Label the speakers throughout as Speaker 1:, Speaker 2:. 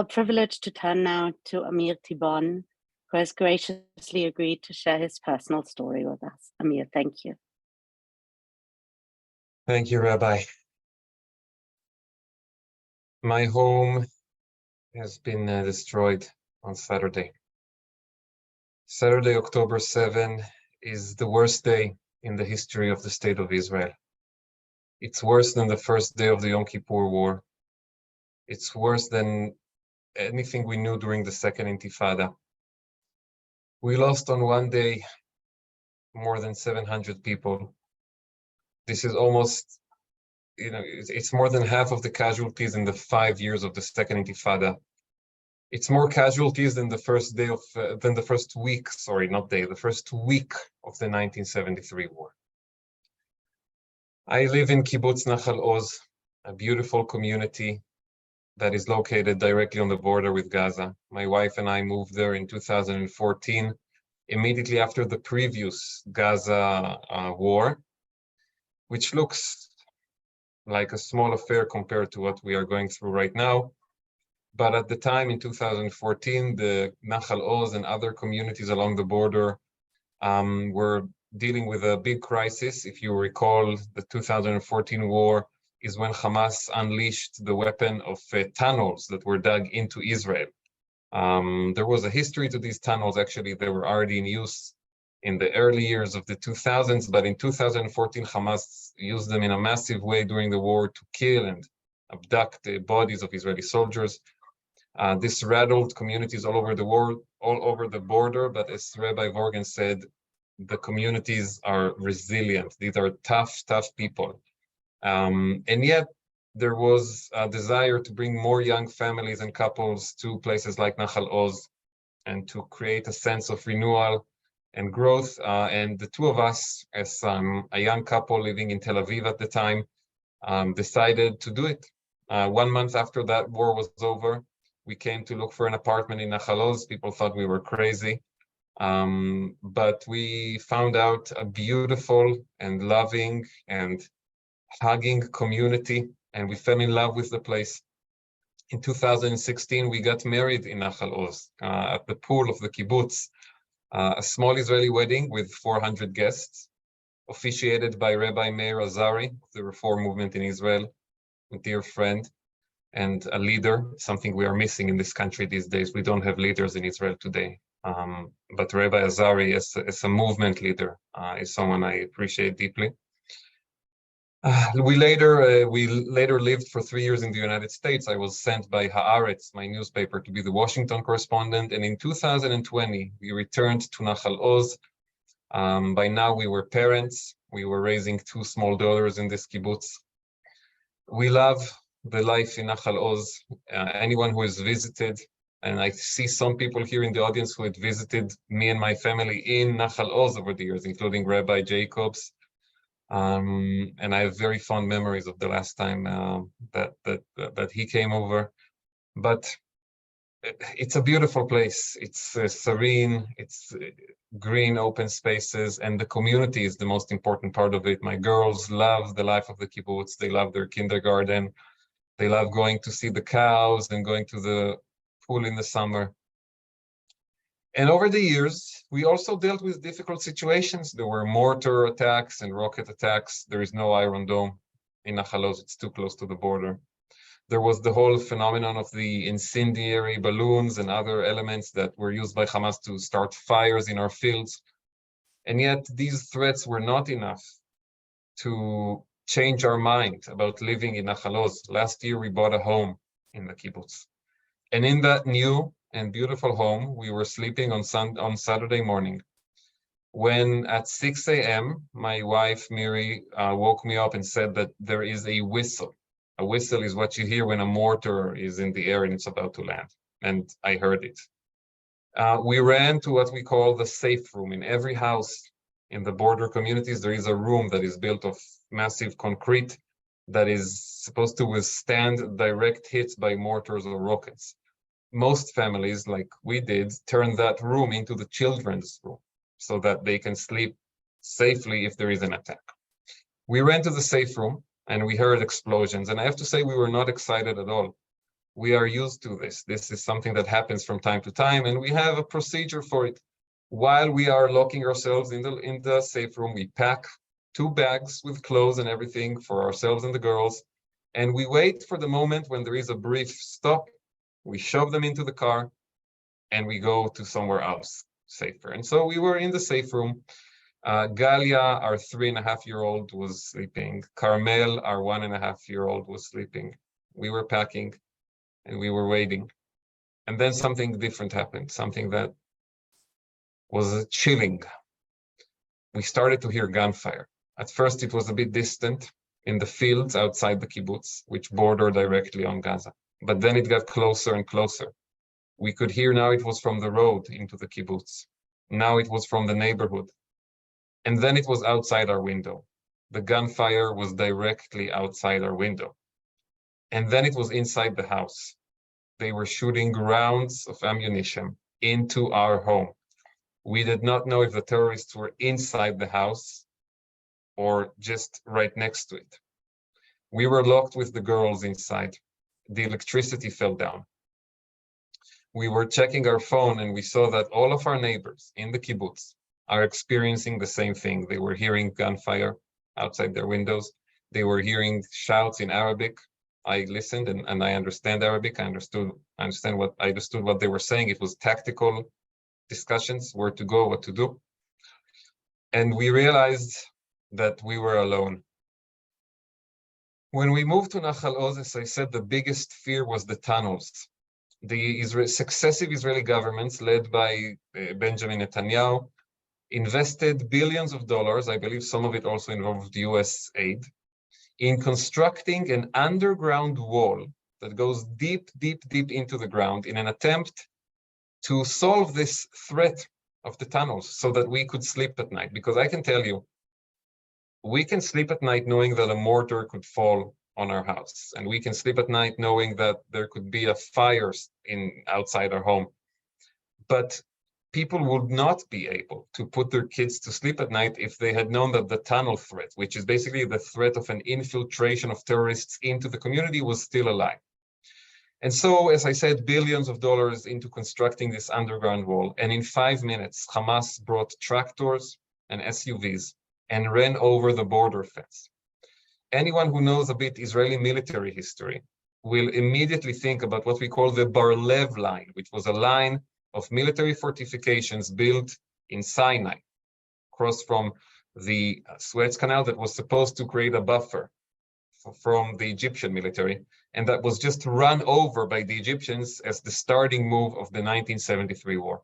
Speaker 1: A privilege to turn now to Amir Tibon, who has graciously agreed to share his personal story with us. Amir, thank you.
Speaker 2: Thank you, Rabbi. My home has been destroyed on Saturday. Saturday, October 7, is the worst day in the history of the State of Israel. It's worse than the first day of the Yom Kippur War. It's worse than anything we knew during the Second Intifada. We lost on one day more than 700 people. This is almost, it's more than half of the casualties in the 5 years of the Second Intifada. It's more casualties than the first week of the 1973 war. I live in Kibbutz Nachal Oz, a beautiful community that is located directly on the border with Gaza. My wife and I moved there in 2014, immediately after the previous Gaza war, which looks like a small affair compared to what we are going through right now. But at the time, in 2014, the Nachal Oz and other communities along the border were dealing with a big crisis. If you recall, the 2014 war is when Hamas unleashed the weapon of tunnels that were dug into Israel. There was a history to these tunnels. Actually, they were already in use in the early years of the 2000s, but in 2014, Hamas used them in a massive way during the war to kill and abduct the bodies of Israeli soldiers. This rattled communities all over the world, all over the border, but as Rabbi Vorgan said, the communities are resilient. These are tough people. And yet there was a desire to bring more young families and couples to places like Nachal Oz and to create a sense of renewal and growth. And the two of us, as a young couple living in Tel Aviv at the time, decided to do it. 1 month after that war was over, we came to look for an apartment in Nachal Oz. People thought we were crazy. But we found out a beautiful and loving and hugging community, and we fell in love with the place. In 2016, we got married in Nachal Oz at the pool of the kibbutz, a small Israeli wedding with 400 guests, officiated by Rabbi Meir Azari of the Reform movement in Israel, a dear friend and a leader, something we are missing in this country these days. We don't have leaders in Israel today. But Rabbi Azari, as a movement leader, is someone I appreciate deeply. We later lived for 3 years in the United States. I was sent by Haaretz, my newspaper, to be the Washington correspondent. And in 2020, we returned to Nachal Oz. By now, we were parents. We were raising 2 small daughters in this kibbutz. We love the life in Nachal Oz. Anyone who has visited, and I see some people here in the audience who had visited me and my family in Nachal Oz over the years, including Rabbi Jacobs. And I have very fond memories of the last time that he came over. But it's a beautiful place. It's serene, it's green, open spaces, and the community is the most important part of it. My girls love the life of the kibbutz. They love their kindergarten. They love going to see the cows and going to the pool in the summer. And over the years, we also dealt with difficult situations. There were mortar attacks and rocket attacks. There is no Iron Dome in Nachal Oz. It's too close to the border. There was the whole phenomenon of the incendiary balloons and other elements that were used by Hamas to start fires in our fields. And yet these threats were not enough to change our mind about living in Nachal Oz. Last year, we bought a home in the kibbutz. And in that new and beautiful home, we were sleeping on Saturday morning, when at 6 a.m., my wife, Miri, woke me up and said that there is a whistle. A whistle is what you hear when a mortar is in the air and it's about to land. And I heard it. We ran to what we call the safe room. In every house in the border communities, there is a room that is built of massive concrete that is supposed to withstand direct hits by mortars or rockets. Most families, like we did, turn that room into the children's room so that they can sleep safely if there is an attack. We ran to the safe room and we heard explosions. And I have to say, we were not excited at all. We are used to this. This is something that happens from time to time, and we have a procedure for it. While we are locking ourselves in the safe room, we pack 2 bags with clothes and everything for ourselves and the girls, and we wait for the moment when there is a brief stop. We shove them into the car, and we go to somewhere else safer. And so we were in the safe room. Galia, our 3.5-year-old, was sleeping. Carmel, our 1.5-year-old, was sleeping. We were packing, and we were waiting. And then something different happened, something that was chilling. We started to hear gunfire. At first, it was a bit distant in the fields outside the kibbutz, which border directly on Gaza. But then it got closer and closer. We could hear now it was from the road into the kibbutz. Now it was from the neighborhood. And then it was outside our window. The gunfire was directly outside our window. And then it was inside the house. They were shooting rounds of ammunition into our home. We did not know if the terrorists were inside the house or just right next to it. We were locked with the girls inside. The electricity fell down. We were checking our phone and we saw that all of our neighbors in the kibbutz are experiencing the same thing. They were hearing gunfire outside their windows. They were hearing shouts in Arabic. I listened and I understand Arabic. I understood what they were saying. It was tactical discussions, where to go, what to do. And we realized that we were alone. When we moved to Nachal Oz, as I said, the biggest fear was the tunnels. The successive Israeli governments, led by Benjamin Netanyahu, invested billions of dollars, I believe some of it also involved US aid, in constructing an underground wall that goes deep, deep, deep into the ground in an attempt to solve this threat of the tunnels so that we could sleep at night. Because I can tell you, we can sleep at night knowing that a mortar could fall on our house, and we can sleep at night knowing that there could be a fire outside our home. But people would not be able to put their kids to sleep at night if they had known that the tunnel threat, which is basically the threat of an infiltration of terrorists into the community, was still alive. And so, as I said, billions of dollars into constructing this underground wall. And in 5 minutes, Hamas brought tractors and SUVs and ran over the border fence. Anyone who knows a bit Israeli military history will immediately think about what we call the Bar-Lev line, which was a line of military fortifications built in Sinai, across from the Suez Canal, that was supposed to create a buffer from the Egyptian military, and that was just run over by the Egyptians as the starting move of the 1973 war.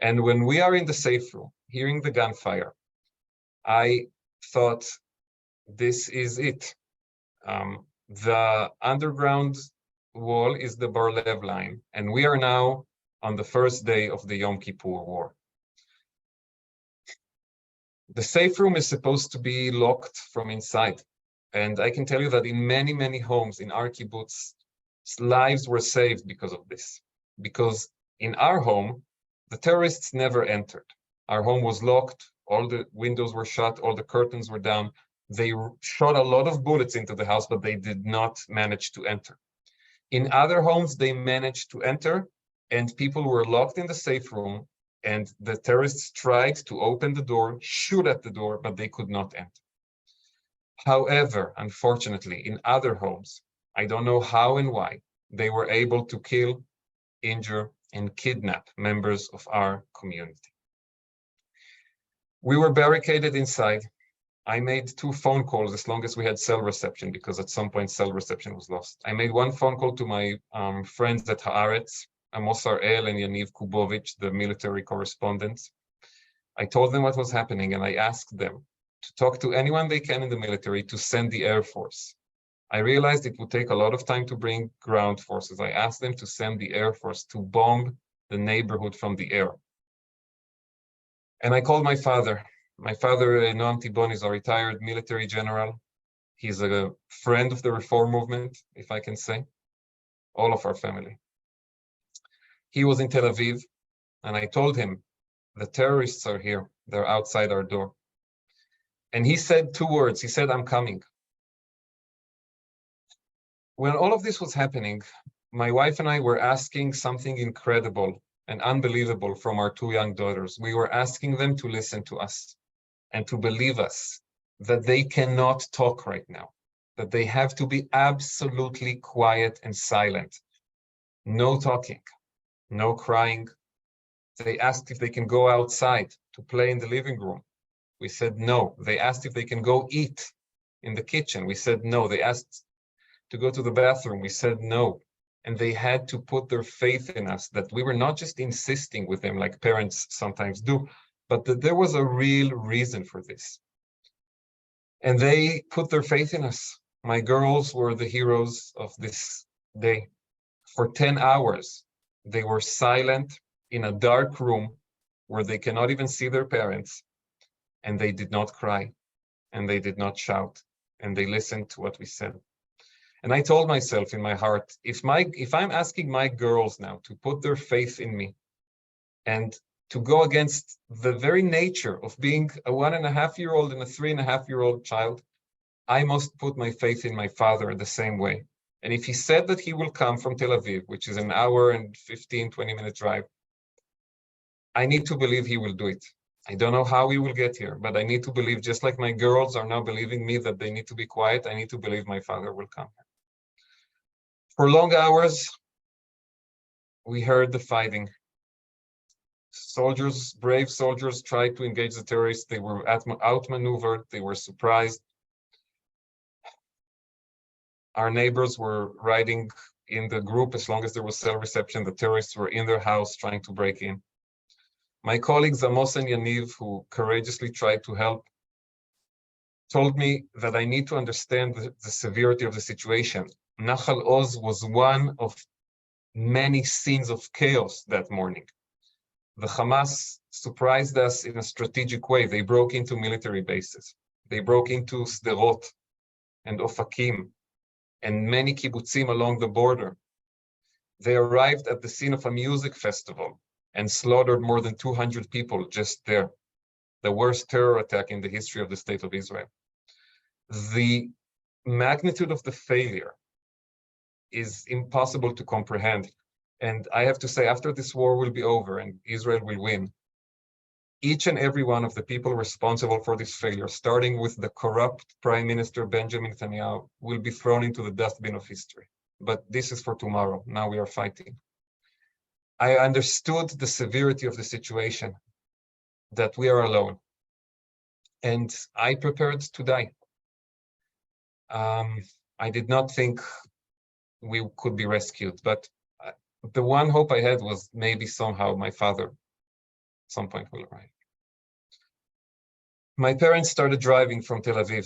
Speaker 2: And when we are in the safe room, hearing the gunfire, I thought, this is it. The underground wall is the Bar-Lev line, and we are now on the first day of the Yom Kippur War. The safe room is supposed to be locked from inside. And I can tell you that in many, many homes in our kibbutz, lives were saved because of this. Because in our home, the terrorists never entered. Our home was locked, all the windows were shut, all the curtains were down. They shot a lot of bullets into the house, but they did not manage to enter. In other homes, they managed to enter, and people were locked in the safe room, and the terrorists tried to open the door, shoot at the door, but they could not enter. However, unfortunately, in other homes, I don't know how and why, they were able to kill, injure, and kidnap members of our community. We were barricaded inside. I made 2 phone calls as long as we had cell reception, because at some point cell reception was lost. I made 1 phone call to my friends at Haaretz, Amos El and Yaniv Kubovich, the military correspondents. I told them what was happening, and I asked them to talk to anyone they can in the military to send the Air Force. I realized it would take a lot of time to bring ground forces. I asked them to send the Air Force to bomb the neighborhood from the air. And I called my father. My father, Amir Tibon, is a retired military general. He's a friend of the reform movement, if I can say, all of our family. He was in Tel Aviv, and I told him, the terrorists are here. They're outside our door. And he said 2 words. He said, I'm coming. When all of this was happening, my wife and I were asking something incredible and unbelievable from our two young daughters. We were asking them to listen to us and to believe us, that they cannot talk right now, that they have to be absolutely quiet and silent. No talking, no crying. They asked if they can go outside to play in the living room. We said no. They asked if they can go eat in the kitchen. We said no. They asked to go to the bathroom. We said no. And they had to put their faith in us, that we were not just insisting with them like parents sometimes do, but that there was a real reason for this. And they put their faith in us. My girls were the heroes of this day. For 10 hours, they were silent in a dark room where they cannot even see their parents, and they did not cry, and they did not shout, and they listened to what we said. And I told myself in my heart, if I'm asking my girls now to put their faith in me and to go against the very nature of being a 1.5-year-old and a 3.5-year-old child, I must put my faith in my father the same way. And if he said that he will come from Tel Aviv, which is an hour and 15, 20-minute drive, I need to believe he will do it. I don't know how he will get here, but I need to believe, just like my girls are now believing me that they need to be quiet, I need to believe my father will come. For long hours, we heard the fighting. Soldiers, brave soldiers, tried to engage the terrorists. They were outmaneuvered. They were surprised. Our neighbors were riding in the group as long as there was cell reception. The terrorists were in their house trying to break in. My colleagues Amos and Yaniv, who courageously tried to help, told me that I need to understand the severity of the situation. Nachal Oz was one of many scenes of chaos that morning. The Hamas surprised us in a strategic way. They broke into military bases. They broke into Sderot and Ofakim and many kibbutzim along the border. They arrived at the scene of a music festival and slaughtered more than 200 people just there. The worst terror attack in the history of the state of Israel. The magnitude of the failure is impossible to comprehend. And I have to say, after this war will be over and Israel will win, each and every one of the people responsible for this failure, starting with the corrupt Prime Minister Benjamin Netanyahu, will be thrown into the dustbin of history. But this is for tomorrow. Now we are fighting. I understood the severity of the situation, that we are alone. And I prepared to die. I did not think we could be rescued, but the one hope I had was maybe somehow my father at some point will arrive. My parents started driving from Tel Aviv.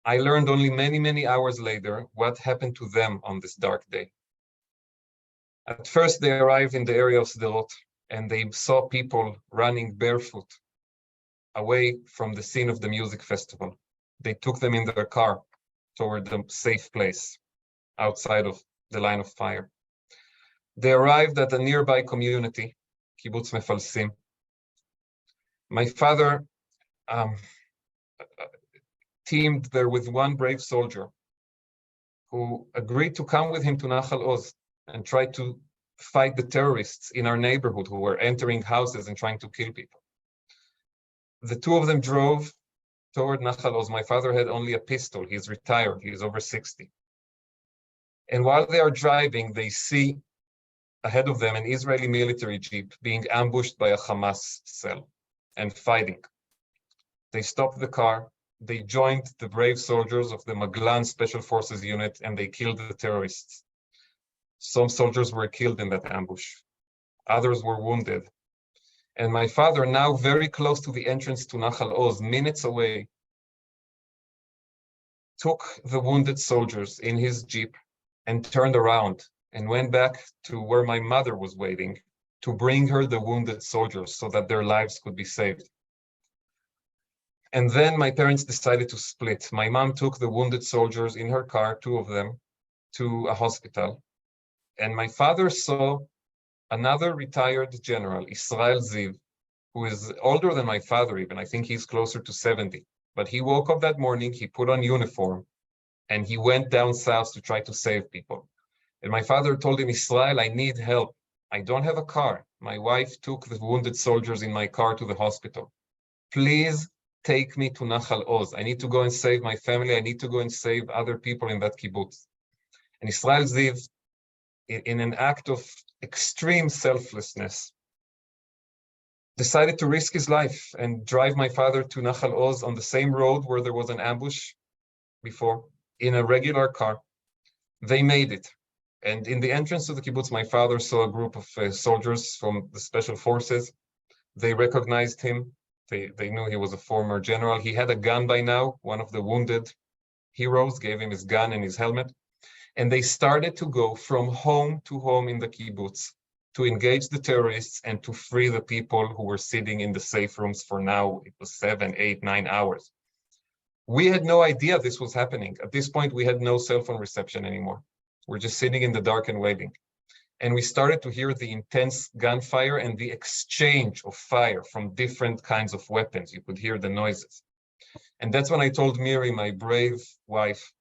Speaker 2: I learned only many, many hours later what happened to them on this dark day. At first, they arrived in the area of Sderot, and they saw people running barefoot away from the scene of the music festival. They took them in their car toward the safe place outside of the line of fire. They arrived at a nearby community, Kibbutz Mefalsim. My father teamed there with one brave soldier who agreed to come with him to Nachal Oz and try to fight the terrorists in our neighborhood who were entering houses and trying to kill people. The two of them drove toward Nachal Oz. My father had only a pistol. He's retired. He's over 60. And while they are driving, they see ahead of them an Israeli military jeep being ambushed by a Hamas cell and fighting. They stopped the car. They joined the brave soldiers of the Maglan Special Forces unit, and they killed the terrorists. Some soldiers were killed in that ambush. Others were wounded. And my father, now very close to the entrance to Nachal Oz, minutes away, took the wounded soldiers in his jeep and turned around and went back to where my mother was waiting to bring her the wounded soldiers so that their lives could be saved. And then my parents decided to split. My mom took the wounded soldiers in her car, two of them, to a hospital. And my father saw another retired general, Israel Ziv, who is older than my father even. I think he's closer to 70. But he woke up that morning, he put on uniform, and he went down south to try to save people. And my father told him, Israel, I need help. I don't have a car. My wife took the wounded soldiers in my car to the hospital. Please take me to Nachal Oz. I need to go and save my family. I need to go and save other people in that kibbutz. And Israel Ziv, in an act of extreme selflessness, decided to risk his life and drive my father to Nachal Oz on the same road where there was an ambush before, in a regular car. They made it. And in the entrance to the kibbutz, my father saw a group of soldiers from the special forces. They recognized him. They knew he was a former general. He had a gun by now. One of the wounded heroes gave him his gun and his helmet. And they started to go from home to home in the kibbutz to engage the terrorists and to free the people who were sitting in the safe rooms for now. It was 7, 8, 9 hours. We had no idea this was happening. At this point, we had no cell phone reception anymore. We're just sitting in the dark and waiting. And we started to hear the intense gunfire and the exchange of fire from different kinds of weapons. You could hear the noises. And that's when I told Miri, my brave wife,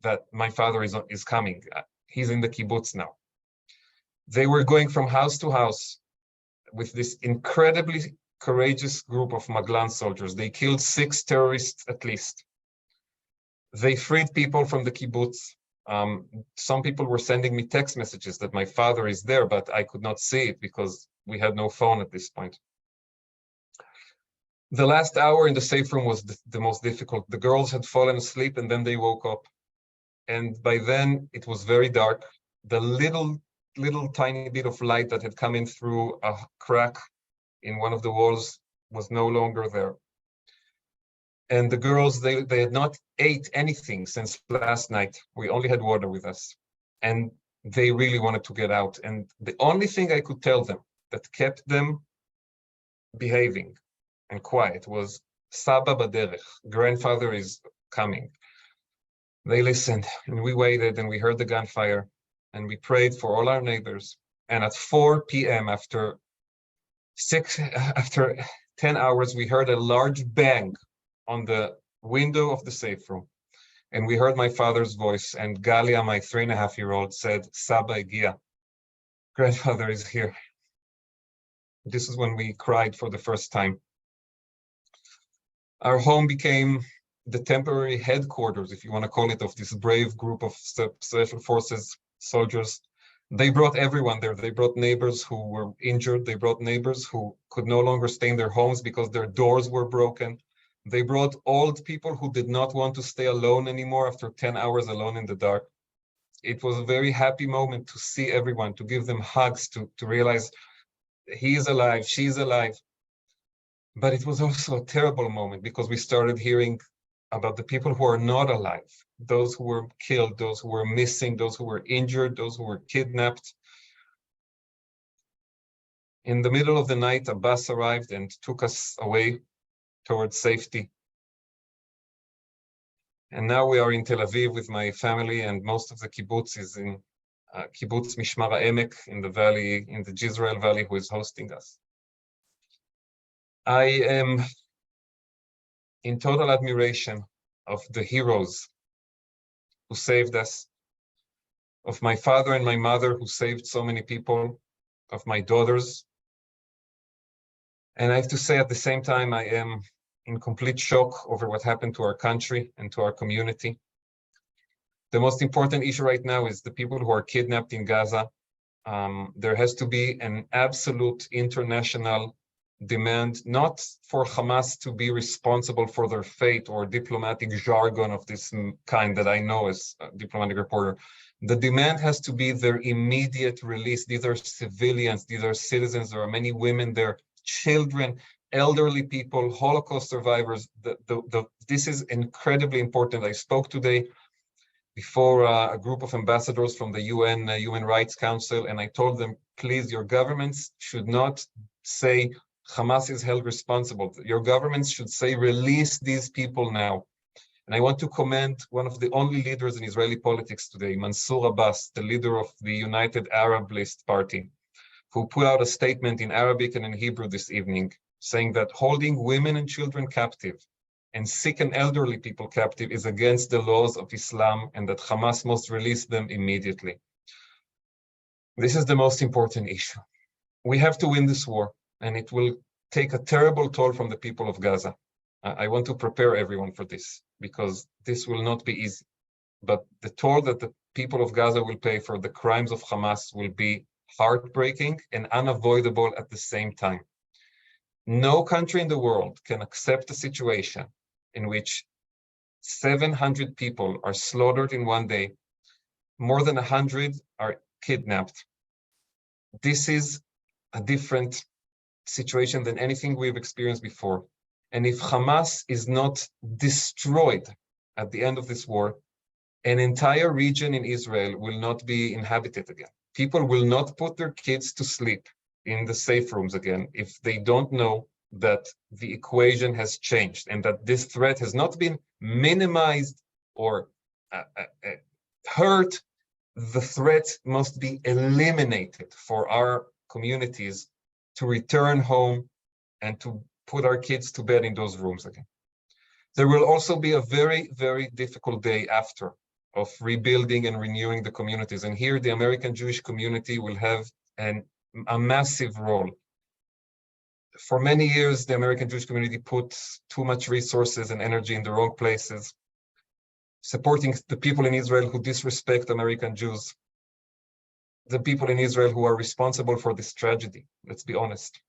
Speaker 2: that my father is coming. He's in the kibbutz now. They were going from house to house with this incredibly courageous group of Maglan soldiers. They killed 6 terrorists at least. They freed people from the kibbutz. Some people were sending me text messages that my father is there, but I could not see it because we had no phone at this point. The last hour in the safe room was the most difficult. The girls had fallen asleep and then they woke up. And by then it was very dark. The little tiny bit of light that had come in through a crack in one of the walls was no longer there. And the girls, they had not ate anything since last night. We only had water with us. And they really wanted to get out. And the only thing I could tell them that kept them behaving and quiet was Saba Baderech, grandfather is coming. They listened and we waited and we heard the gunfire and we prayed for all our neighbors. And at 4 p.m. after 10 hours, we heard a large bang on the window of the safe room. And we heard my father's voice, and Galia, my 3.5-year-old, said, Saba Egia, grandfather is here. This is when we cried for the first time. Our home became the temporary headquarters, if you want to call it, of this brave group of special forces soldiers. They brought everyone there. They brought neighbors who were injured. They brought neighbors who could no longer stay in their homes because their doors were broken. They brought old people who did not want to stay alone anymore after 10 hours alone in the dark. It was a very happy moment to see everyone, to give them hugs, to realize he is alive, she's alive. But it was also a terrible moment because we started hearing about the people who are not alive, those who were killed, those who were missing, those who were injured, those who were kidnapped. In the middle of the night, a bus arrived and took us away towards safety. And now we are in Tel Aviv with my family, and most of the kibbutz is in kibbutz Mishmar HaEmek in the valley, in the Jezreel Valley, who is hosting us. I am in total admiration of the heroes who saved us, of my father and my mother who saved so many people, of my daughters. And I have to say at the same time, I am in complete shock over what happened to our country and to our community. The most important issue right now is the people who are kidnapped in Gaza. There has to be an absolute international demand, not for Hamas to be responsible for their fate or diplomatic jargon of this kind that I know as a diplomatic reporter. The demand has to be their immediate release. These are civilians, these are citizens, there are many women there, children, elderly people, Holocaust survivors. This is incredibly important. I spoke today before a group of ambassadors from the UN Human Rights Council, and I told them, please, your governments should not say Hamas is held responsible. Your governments should say, release these people now. And I want to commend one of the only leaders in Israeli politics today, Mansour Abbas, the leader of the United Arab List Party, who put out a statement in Arabic and in Hebrew this evening, saying that holding women and children captive and sick and elderly people captive is against the laws of Islam and that Hamas must release them immediately. This is the most important issue. We have to win this war, and it will take a terrible toll from the people of Gaza. I want to prepare everyone for this, because this will not be easy. But the toll that the people of Gaza will pay for the crimes of Hamas will be heartbreaking and unavoidable at the same time. No country in the world can accept a situation in which 700 people are slaughtered in one day, more than 100 are kidnapped. This is a different situation than anything we've experienced before. And if Hamas is not destroyed at the end of this war, an entire region in Israel will not be inhabited again. People will not put their kids to sleep in the safe rooms again if they don't know that the equation has changed and that this threat has not been minimized or hurt. The threat must be eliminated for our communities to return home and to put our kids to bed in those rooms again. There will also be a very, very difficult day after of rebuilding and renewing the communities. And here the American Jewish community will have a massive role. For many years, the American Jewish community put too much resources and energy in the wrong places, supporting the people in Israel who disrespect American Jews, the people in Israel who are responsible for this tragedy, let's be honest.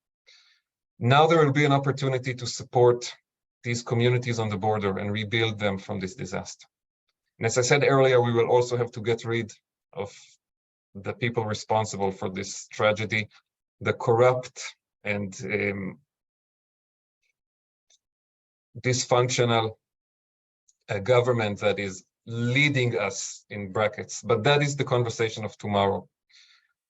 Speaker 2: Now there will be an opportunity to support these communities on the border and rebuild them from this disaster. And as I said earlier, we will also have to get rid of the people responsible for this tragedy, the corrupt and dysfunctional government that is leading us, in brackets. But that is the conversation of tomorrow.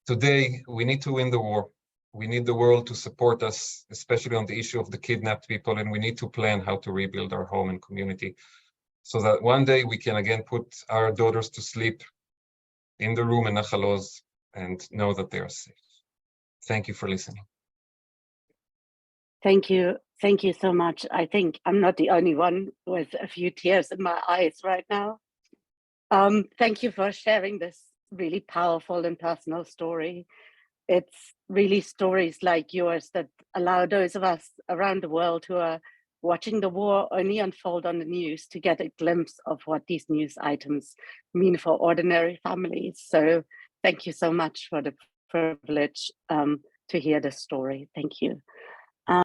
Speaker 2: Today, we need to win the war. We need the world to support us, especially on the issue of the kidnapped people, and we need to plan how to rebuild our home and community so that one day we can again put our daughters to sleep in the room in Nachal Oz and know that they are safe. Thank you for listening.
Speaker 1: Thank you. Thank you so much. I think I'm not the only one with a few tears in my eyes right now. Thank you for sharing this really powerful and personal story. It's really stories like yours that allow those of us around the world who are watching the war only unfold on the news to get a glimpse of what these news items mean for ordinary families. So thank you so much for the privilege to hear this story. Thank you.